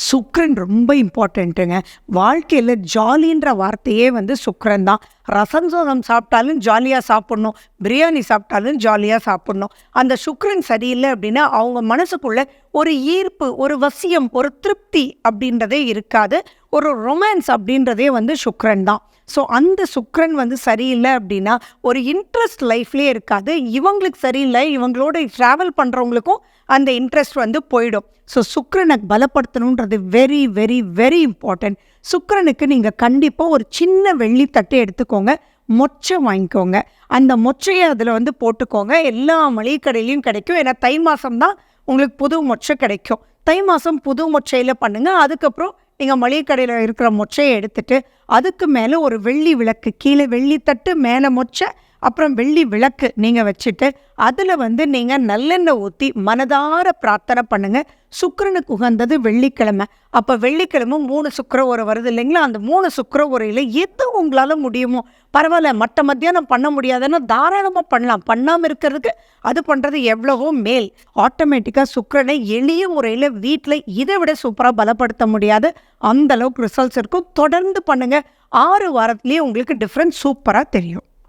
சுக்ரன் ரொம்ப இம்பார்ட்டண்ட்டுங்க. வாழ்க்கையில ஜாலின்ற வார்த்தையே சுக்ரன் தான். ரசம் சாதம் சாப்பிட்டாலும் ஜாலியா சாப்பிடணும். பிரியாணி சாப்பிட்டாலும் ஜாலியா சாப்பிடணும். அந்த சுக்ரன் சரியில்ல அப்படின்னா, அவங்க மனசுக்குள்ள ஒரு ஈர்ப்பு, ஒரு வசியம், ஒரு திருப்தி அப்படின்றதே இருக்காது. ஒரு ரொமான்ஸ் அப்படின்றதே சுக்ரன் தான். ஸோ அந்த சுக்ரன் சரியில்ல அப்படின்னா, ஒரு இன்ட்ரெஸ்ட் லைஃப்லயே இருக்காது. இவங்களுக்கு சரியில்ல, இவங்களோட ட்ராவல் பண்றவங்களுக்கும் அந்த இன்ட்ரெஸ்ட் போயிடும். ஸோ சுக்ரனை பலப்படுத்தணுன்றது வெரி வெரி வெரி இம்பார்ட்டன்ட். சுக்ரனுக்கு நீங்கள் கண்டிப்பாக ஒரு சின்ன வெள்ளித்தட்டை எடுத்துக்கோங்க, மொச்சை வாங்கிக்கோங்க. அந்த மொச்சையை அதில் போட்டுக்கோங்க. எல்லா மளிகை கடையிலையும் கிடைக்கும். ஏன்னா தை மாதம் தான் உங்களுக்கு புது மொச்சை கிடைக்கும். தை மாதம் புது மொச்சையில் பண்ணுங்கள். அதுக்கப்புறம் நீங்கள் மளிகை கடையில் இருக்கிற மொச்சையை எடுத்துட்டு, அதுக்கு மேலே ஒரு வெள்ளி விளக்கு, கீழே வெள்ளித்தட்டு, மேலே மொச்சை, அப்புறம் வெள்ளி விளக்கு நீங்கள் வச்சுட்டு, அதில் நீங்கள் நல்லெண்ணெய் ஊற்றி மனதார பிரார்த்தனை பண்ணுங்கள். சுக்கிரனுக்கு உகந்தது வெள்ளிக்கிழமை. அப்போ வெள்ளிக்கிழமை 3 சுக்கிர உரை வருது இல்லைங்களா? அந்த 3 சுக்கிர உரையில் எது உங்களால் முடியுமோ பரவாயில்ல, மற்ற மத்தியானம் பண்ண முடியாதுன்னா தாராளமாக பண்ணலாம். பண்ணாமல் இருக்கிறதுக்கு அது பண்ணுறது எவ்வளவோ மேல். ஆட்டோமேட்டிக்காக சுக்கிரனை எளிய முறையில் வீட்டில் இதை விட சூப்பராக பலப்படுத்த முடியாது. அந்த அளவுக்கு ரிசல்ட்ஸ் இருக்கும். தொடர்ந்து பண்ணுங்கள். 6 வாரத்துலேயே உங்களுக்கு டிஃப்ரென்ஸ் சூப்பராக தெரியும்.